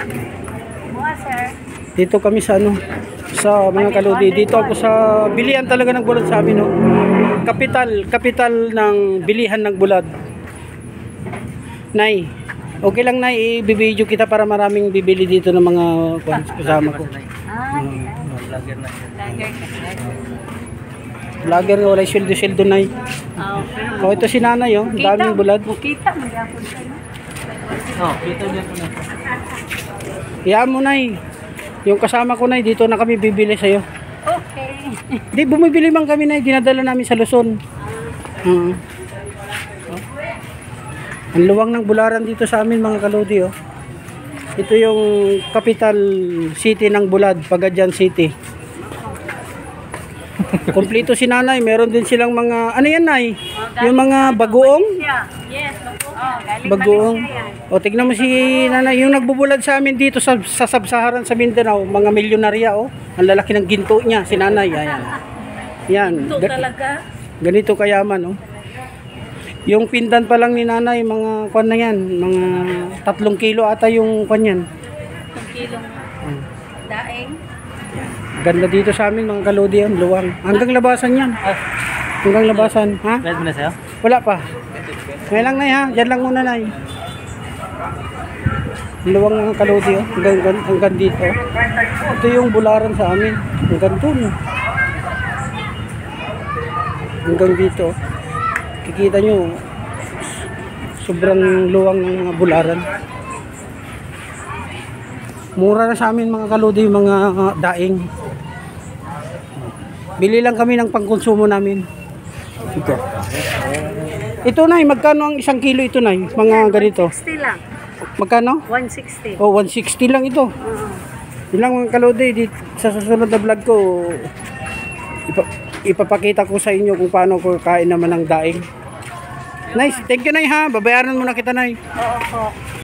Mga sir. Dito kami sa ano, sa mga kaludi. Dito ako sa bilihan talaga ng bulad sa amin, no. Kapital ng bilihan ng bulad. Nay, okay lang Nay, i-video kita para maraming bibili dito ng mga kasama ko. Vlogger na. Vlogger, wala sweldo Nay. Oh, ito si Nanay, oh, daming bulad. Kita mo yapon sa no. Oh, dito din po na. Iyaan mo Nay. Yung kasama ko Nay, dito na kami bibili sa'yo. Okay. Di, bumibili man kami Nay, dinadala namin sa Luzon. Ang luwang ng Bularan dito sa amin mga kalodi, oh. Ito yung capital city ng Bulad, Pagadian City. Kompleto si Nanay, meron din silang mga, ano yan Nay? Yung mga bagoong? Yes, bagoong. Bagoong. O tignan mo si Nanay, yung nagbubulad sa amin dito sa Sub-Saharan sa Mindanao, mga milyonarya, oh. Ang lalaki ng ginto niya, si Nanay. Ayan. Yan. Ito talaga. Ganito kayaman, oh. Yung pindan pa lang ni Nanay, mga kwan na yan, mga 3 kilo ata yung kwan yan. 1 kilong daing. Ganda dito sa amin mga kalodi yan, luwang. Hanggang labasan yan. Hanggang labasan, ha? Red mo na sa'yo? Wala pa. Ngayon lang Nay ha, dyan lang muna Nay. Luwang mga kalodi, oh. Hanggang dito. Ito yung Bularan sa amin. Hanggang dun. Hanggang dito. Kikita nyo, sobrang luwang ng mga Bularan. Mura na sa amin mga kalodi, mga daing. Bili lang kami ng pangkonsumo namin. Ito. Ito Nay, magkano ang 1 kilo ito Nay? Mga ganito. 60 lang. Magkano? 160. Oh, 160 lang ito. Yun lang mga kalodi, sa susunod na vlog ko, ipapakita ko sa inyo kung paano ko kain naman ng daing. Nice, thank you Nay ha. Babayaran muna kita Nay. Oo po.